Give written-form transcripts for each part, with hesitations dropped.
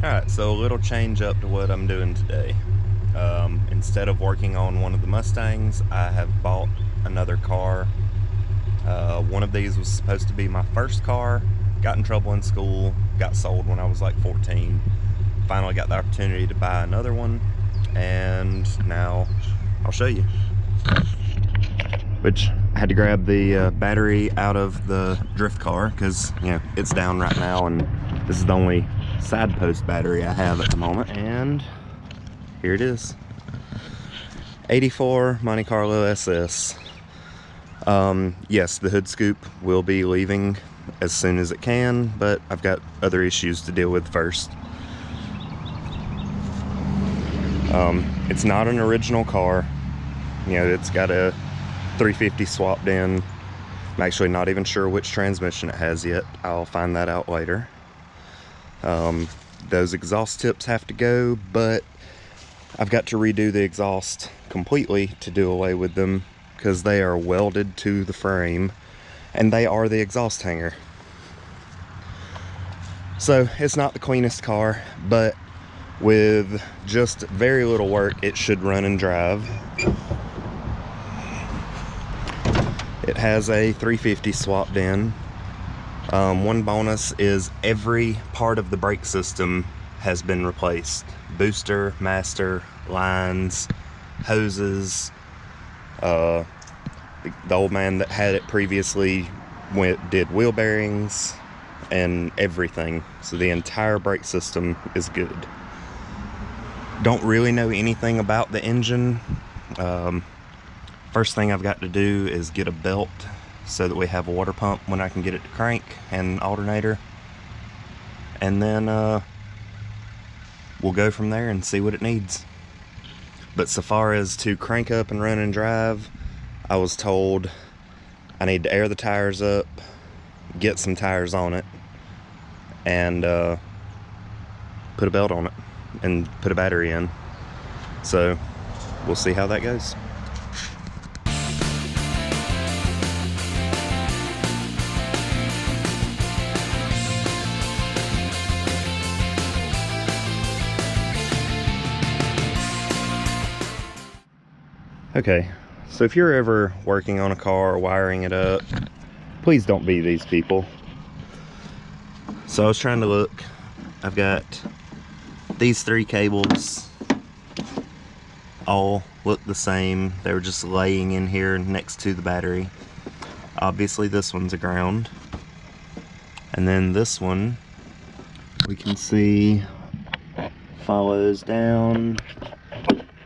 Alright, so a little change up to what I'm doing today. Instead of working on one of the Mustangs, I have bought another car. One of these was supposed to be my first car, got in trouble in school, got sold when I was like 14. Finally got the opportunity to buy another one, and now I'll show you. Which I had to grab the battery out of the drift car because, you know, it's down right now, and this is the only side post battery I have at the moment. And here it is, 84 Monte Carlo SS. Yes, the hood scoop will be leaving as soon as it can, but I've got other issues to deal with first. It's not an original car. You know, it's got a 350 swapped in. I'm actually not even sure which transmission it has yet. I'll find that out later. Those exhaust tips have to go, but I've got to redo the exhaust completely to do away with them because they are welded to the frame and they are the exhaust hanger. So it's not the cleanest car, but with just very little work it should run and drive. It has a 350 swapped in. One bonus is every part of the brake system has been replaced. Booster, master, lines, hoses. The old man that had it previously did wheel bearings and everything. So the entire brake system is good. Don't really know anything about the engine. First thing I've got to do is get a belt so that we have a water pump when I can get it to crank and alternator. And then we'll go from there and see what it needs. But so far as to crank up and run and drive, I was told I need to air the tires up, get some tires on it, and put a belt on it and put a battery in. So we'll see how that goes. Okay, so if you're ever working on a car or wiring it up, please don't be these people. So I was trying to look. I've got these three cables, all look the same. They were just laying in here next to the battery. Obviously this one's a ground. And then this one, we can see, follows down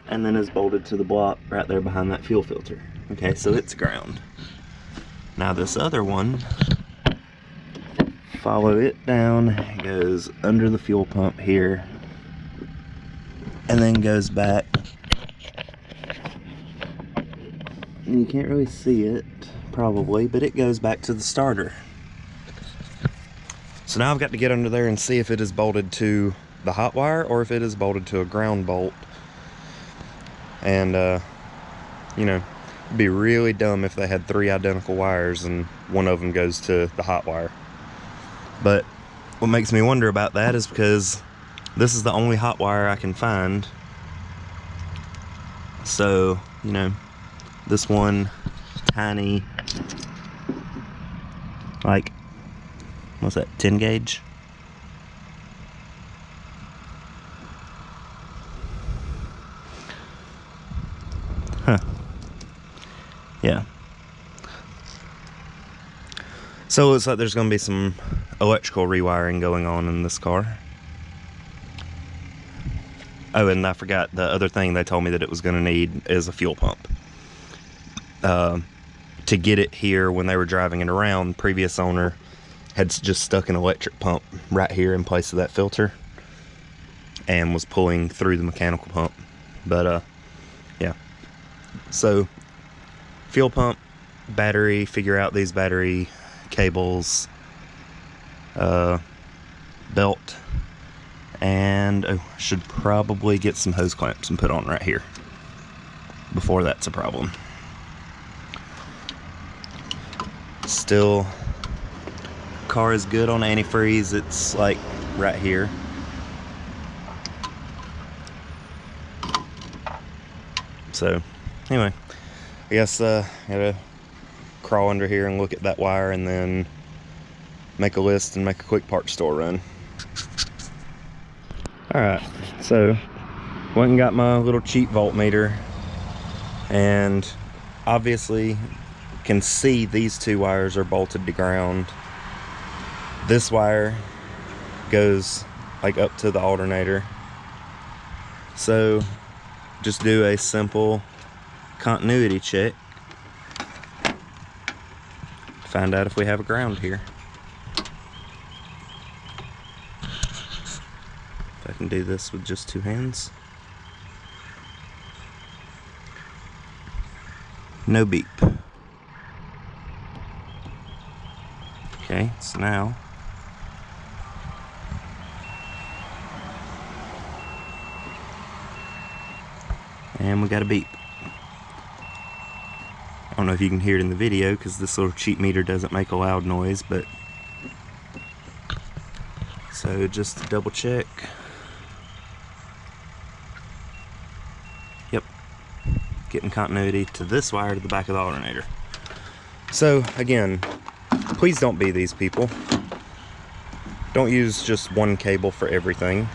and then is bolted to the block right there behind that fuel filter. Okay, so it's ground. Now this other one, follow it down, it goes under the fuel pump here, and then goes back. And you can't really see it, probably, but it goes back to the starter. So now I've got to get under there and see if it is bolted to the hot wire or if it is bolted to a ground bolt. And, you know, it'd be really dumb if they had three identical wires and one of them goes to the hot wire. But what makes me wonder about that is because this is the only hot wire I can find. So, you know, this one tiny, like, what's that, 10 gauge? Huh. Yeah. So it looks like there's going to be some electrical rewiring going on in this car. Oh, and I forgot the other thing they told me that it was going to need is a fuel pump. To get it here when they were driving it around, previous owner had just stuck an electric pump right here in place of that filter and was pulling through the mechanical pump. But yeah. So fuel pump, battery, figure out these battery cables, belt, and I should probably get some hose clamps and put on right here before that's a problem. Still, car is good on antifreeze. It's like right here. So anyway, I guess gotta crawl under here and look at that wire and then make a list and make a quick parts store run. Alright, so went and got my little cheap voltmeter, and obviously can see these two wires are bolted to ground. This wire goes like up to the alternator. So just do a simple continuity check, find out if we have a ground here. If I can do this with just two hands. No beep. Okay, so now and we got a beep. I don't know if you can hear it in the video because this little cheap meter doesn't make a loud noise, but so just to double check. Yep, getting continuity to this wire to the back of the alternator. So again, please don't be these people. Don't use just one cable for everything,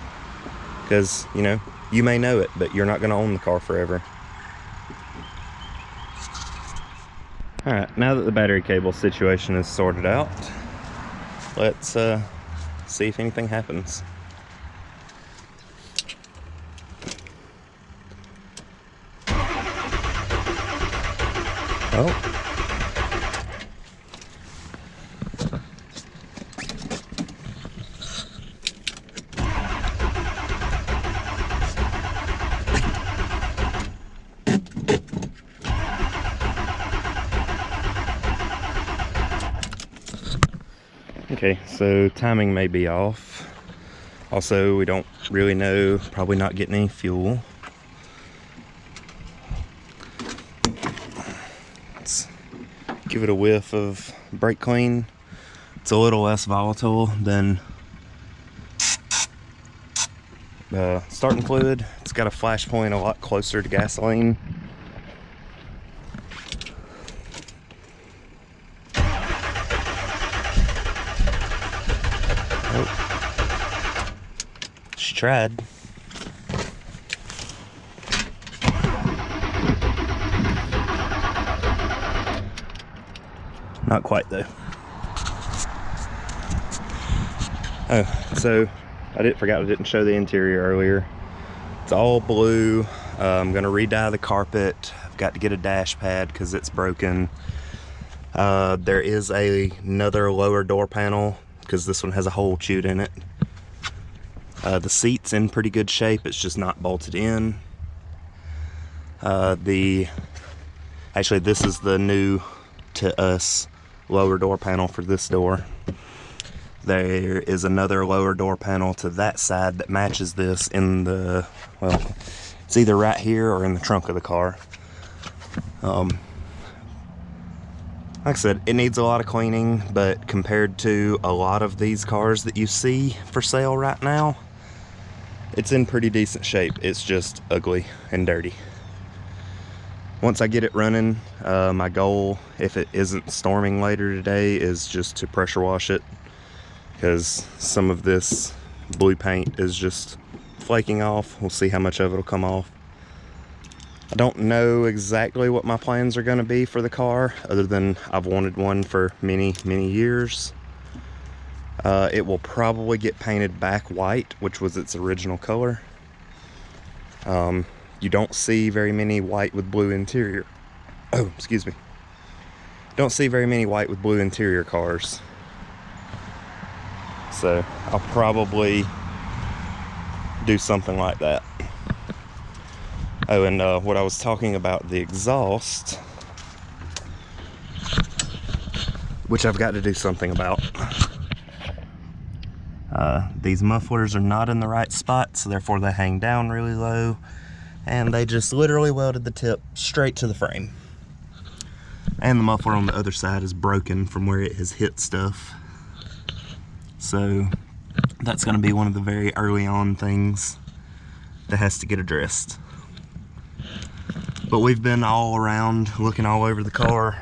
because you know, you may know it, but you're not going to own the car forever. Alright, now that the battery cable situation is sorted out, let's see if anything happens. Oh. Okay, so timing may be off. Also, we don't really know, probably not getting any fuel. Let's give it a whiff of brake clean. It's a little less volatile than starting fluid. It's got a flash point a lot closer to gasoline. She tried. Not quite though. Oh, so forgot I didn't show the interior earlier. It's all blue. I'm gonna re-dye the carpet. I've got to get a dash pad because it's broken. There is another lower door panel because this one has a hole chewed in it. The seat's in pretty good shape, it's just not bolted in. Actually, this is the new to us lower door panel for this door. There is another lower door panel to that side that matches this in the, well, it's either right here or in the trunk of the car. Like I said, it needs a lot of cleaning, but compared to a lot of these cars that you see for sale right now, it's in pretty decent shape. It's just ugly and dirty. Once I get it running, my goal, if it isn't storming later today, is just to pressure wash it, because some of this blue paint is just flaking off. We'll see how much of it will come off. I don't know exactly what my plans are going to be for the car, other than I've wanted one for many years. It will probably get painted back white, which was its original color. You don't see very many white with blue interior. Oh, excuse me. Don't see very many white with blue interior cars. So I'll probably do something like that. Oh, and what I was talking about, the exhaust, which I've got to do something about. These mufflers are not in the right spot, so therefore they hang down really low, and they just literally welded the tip straight to the frame. And the muffler on the other side is broken from where it has hit stuff. So that's going to be one of the very early on things that has to get addressed. But we've been all around, looking all over the car.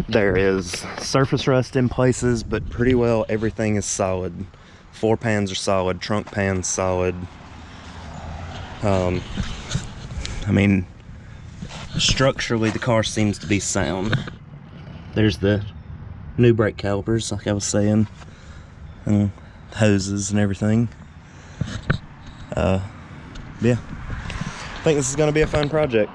There is surface rust in places, but pretty well everything is solid. Floor pans are solid, trunk pans solid. I mean, structurally the car seems to be sound. There's the new brake calipers, like I was saying, and hoses and everything. Yeah, I think this is going to be a fun project.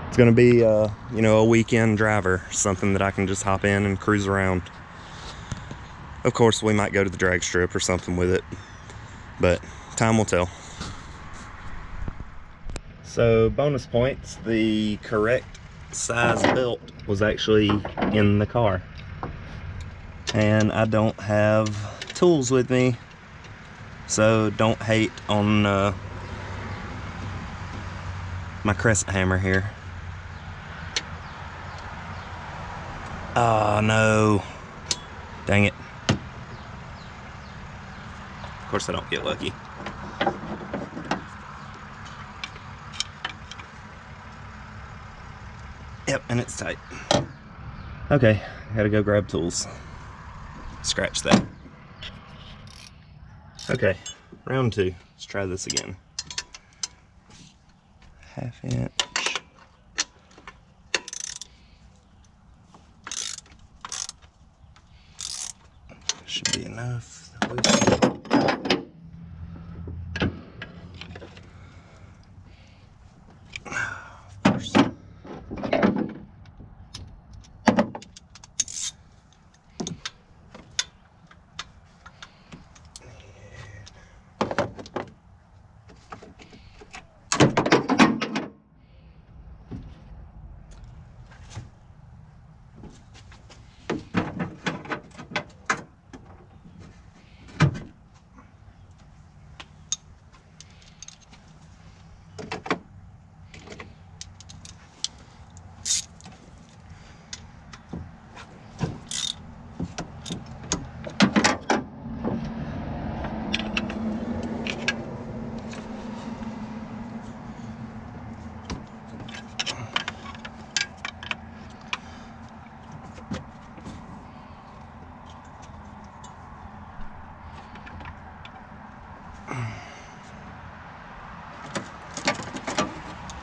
It's going to be, you know, a weekend driver, something that I can just hop in and cruise around. Of course, we might go to the drag strip or something with it, but time will tell. So, bonus points, the correct size belt was actually in the car. And I don't have tools with me, so don't hate on my crescent hammer here. Oh no, dang it. Of course I don't get lucky. Yep, and it's tight. Okay, gotta go grab tools. Scratch that. Okay, round 2. Let's try this again. 1/2 inch. Should be enough. Of course.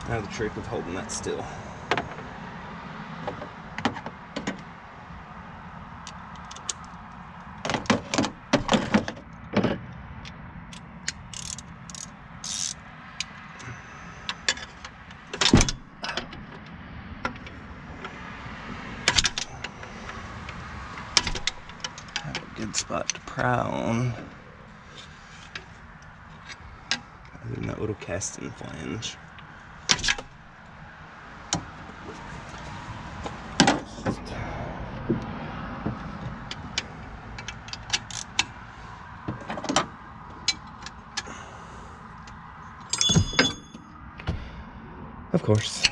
Now the trick of holding that still. Have a good spot to pry on. Other than that little casting flange. Of course.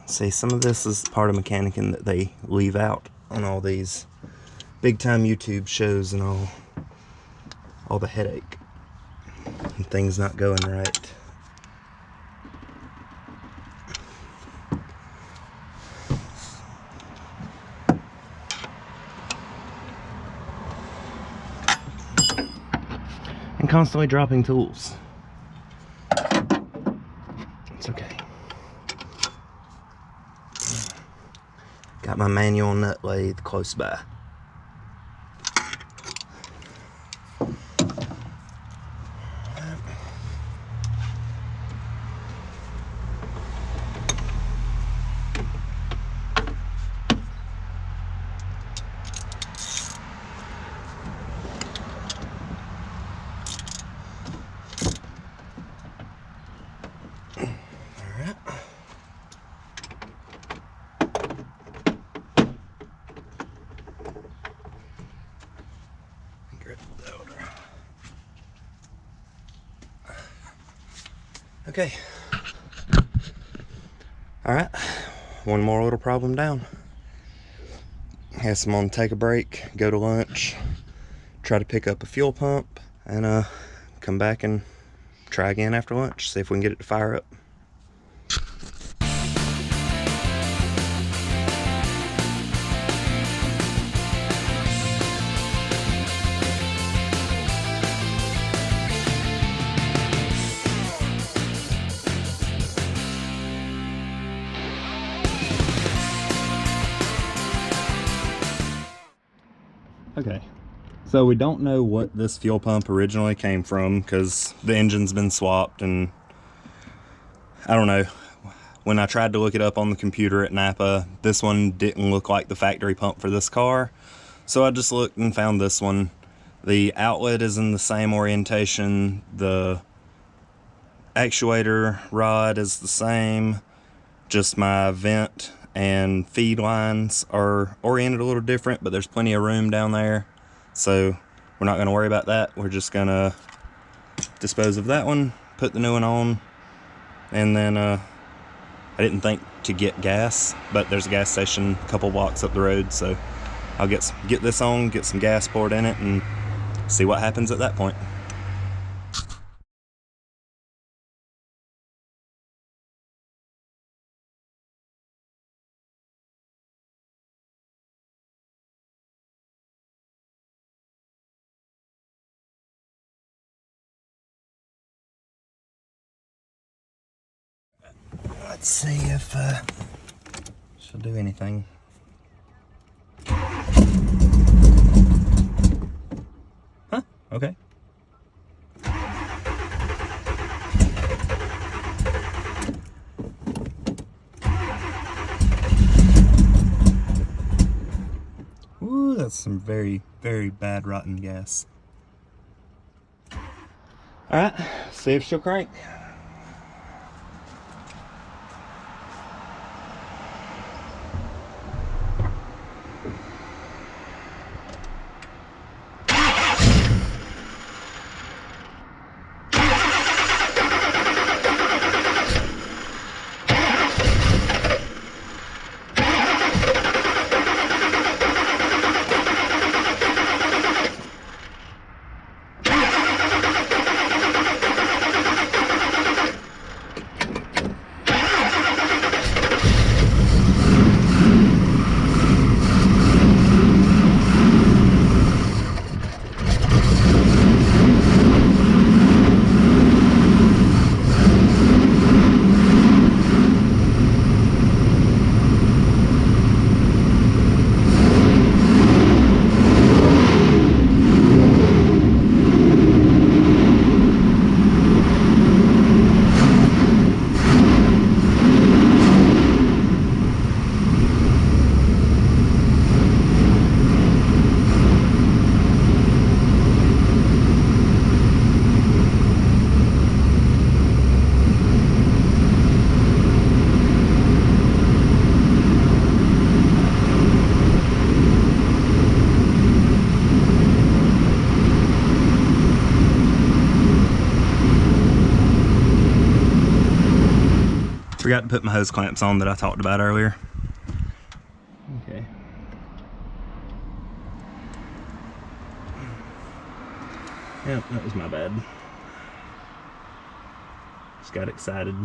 See, some of this is part of mechanicing that they leave out on all these big time YouTube shows and all the headache and things not going right. And constantly dropping tools. It's okay. Got my manual nut lathe close by. Okay. All right. one more little problem down. Guess I'm gonna take a break, go to lunch, try to pick up a fuel pump, and come back and try again after lunch, see if we can get it to fire up. Okay, so we don't know what this fuel pump originally came from because the engine's been swapped, and I don't know. When I tried to look it up on the computer at Napa, this one didn't look like the factory pump for this car. So I just looked and found this one. The outlet is in the same orientation. The actuator rod is the same. Just my vent and feed lines are oriented a little different, but there's plenty of room down there, so we're not going to worry about that. We're just going to dispose of that one, put the new one on, and then I didn't think to get gas, but there's a gas station a couple blocks up the road, so I'll get this on, get some gas poured in it, and see what happens at that point. Let's see if she'll do anything. Huh? Okay. Ooh, that's some very, very bad rotten gas. Alright, see if she'll crank. Forgot to put my hose clamps on that I talked about earlier. Okay. Yep, that was my bad. Just got excited.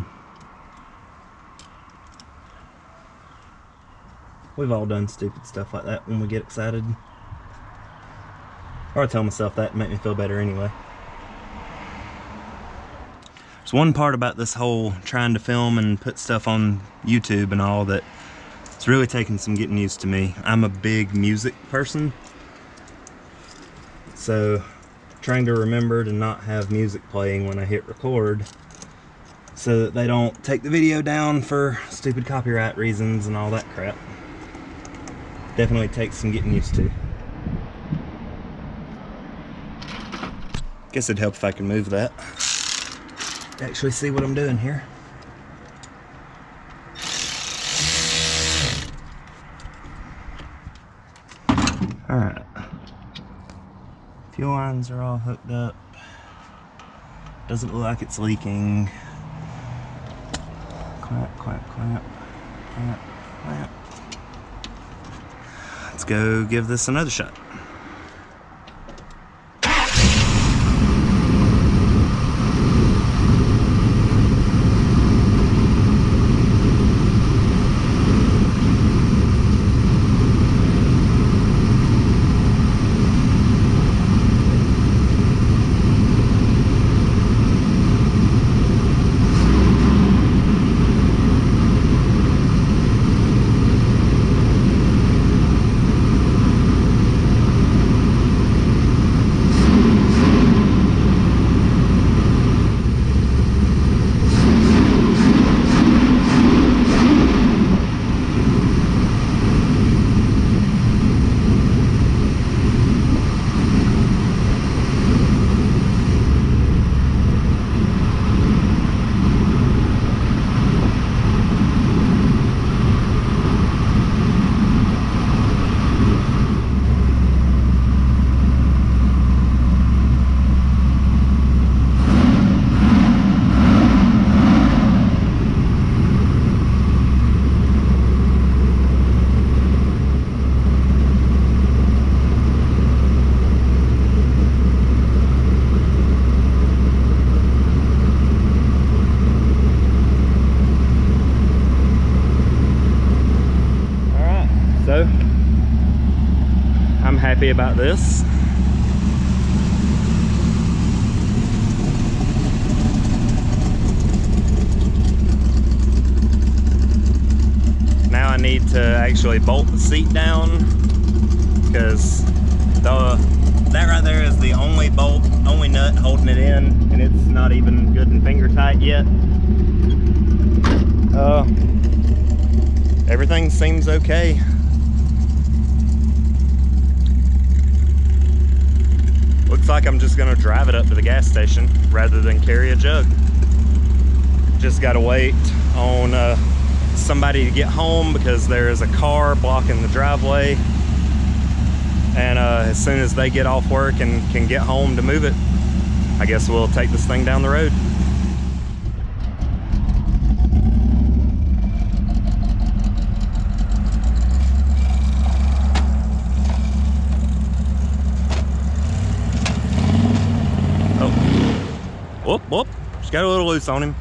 We've all done stupid stuff like that when we get excited. Or I tell myself that to make me feel better anyway. There's one part about this whole trying to film and put stuff on YouTube and all that it's really taken some getting used to me. I'm a big music person, so trying to remember to not have music playing when I hit record so that they don't take the video down for stupid copyright reasons and all that crap. Definitely takes some getting used to. Guess it'd help if I could move that. Actually see what I'm doing here. Alright. Fuel lines are all hooked up. Doesn't look like it's leaking. Clamp, clamp, clamp, clamp. Well, let's go give this another shot. So I'm happy about this. Now I need to actually bolt the seat down, because that right there is the only bolt, only nut holding it in, and it's not even good and finger tight yet. Everything seems okay. Looks like I'm just gonna drive it up to the gas station rather than carry a jug. Just gotta wait on somebody to get home, because there is a car blocking the driveway. And as soon as they get off work and can get home to move it, I guess we'll take this thing down the road. Whoop, whoop, just got a little loose on him.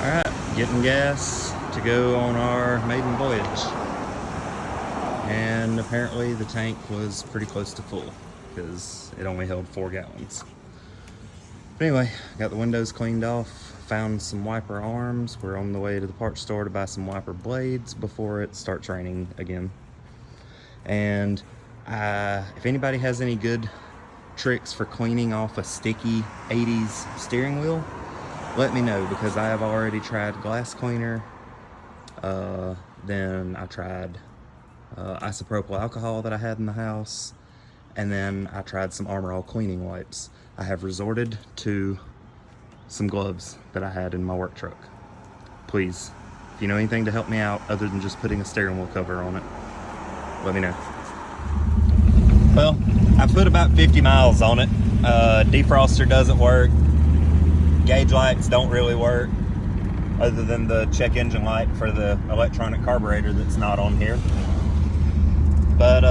All right, getting gas to go on our maiden voyage. And apparently the tank was pretty close to full, because it only held 4 gallons. But anyway, got the windows cleaned off, found some wiper arms. We're on the way to the parts store to buy some wiper blades before it starts raining again. And if anybody has any good tricks for cleaning off a sticky 80s steering wheel, let me know, because I have already tried glass cleaner. Then I tried isopropyl alcohol that I had in the house, and then I tried some Armor All cleaning wipes. I have resorted to some gloves that I had in my work truck. Please, if you know anything to help me out other than just putting a steering wheel cover on it, let me know. Well, I put about 50 miles on it. Defroster doesn't work. Gauge lights don't really work, other than the check engine light for the electronic carburetor that's not on here. But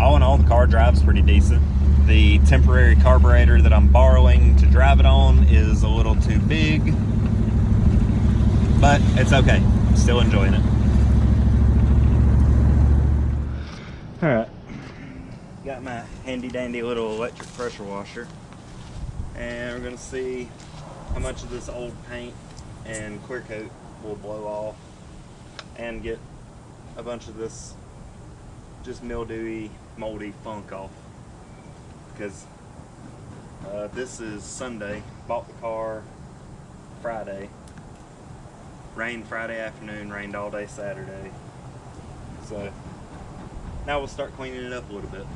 all in all, the car drives pretty decent. The temporary carburetor that I'm borrowing to drive it on is a little too big, but it's okay. Still enjoying it. All right. Got my handy dandy little electric pressure washer, and we're gonna see how much of this old paint and clear coat will blow off and get a bunch of this just mildewy, moldy funk off. Because this is Sunday, bought the car Friday, rained Friday afternoon, rained all day Saturday, so now we'll start cleaning it up a little bit.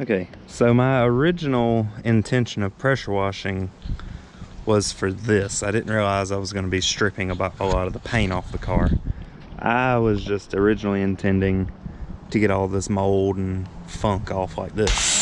Okay, so my original intention of pressure washing was for this. I didn't realize I was going to be stripping about a lot of the paint off the car. I was just originally intending to get all this mold and funk off like this.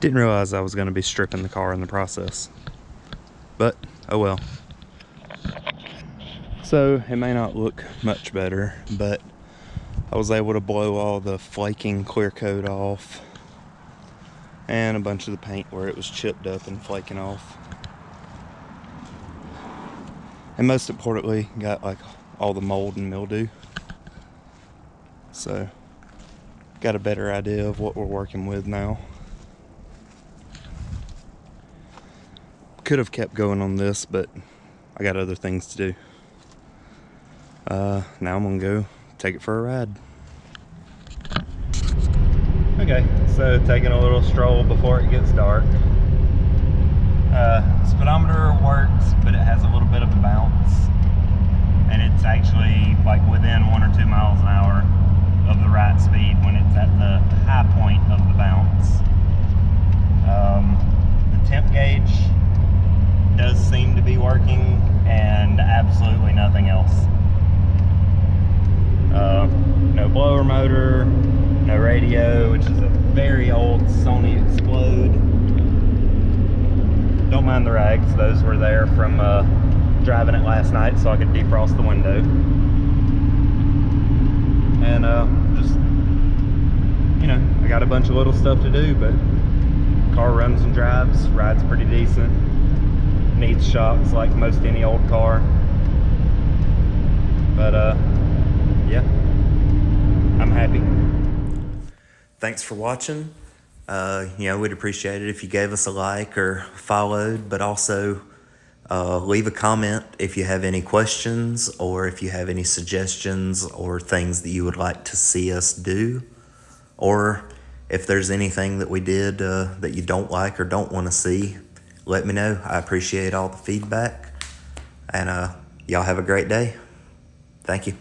Didn't realize I was going to be stripping the car in the process, but oh well. So it may not look much better, but I was able to blow all the flaking clear coat off and a bunch of the paint where it was chipped up and flaking off. And most importantly, got like all the mold and mildew. So got a better idea of what we're working with now. Could have kept going on this, but I got other things to do. Now I'm gonna go take it for a ride. Okay, so taking a little stroll before it gets dark. Speedometer works, but it has a little bit of a bounce, and it's actually like within 1 or 2 miles an hour of the right speed when it's at the high point of the bounce. The temp gauge does seem to be working, and absolutely nothing else. No blower motor, no radio, which is a very old Sony Explode. Don't mind the rags, those were there from driving it last night so I could defrost the window. And just, you know, I got a bunch of little stuff to do, but car runs and drives, rides pretty decent. Needs shocks like most any old car. But yeah, I'm happy. Thanks for watching. You know, we'd appreciate it if you gave us a like or followed, but also leave a comment if you have any questions or if you have any suggestions or things that you would like to see us do, or if there's anything that we did that you don't like or don't want to see, let me know. I appreciate all the feedback, and y'all have a great day. Thank you.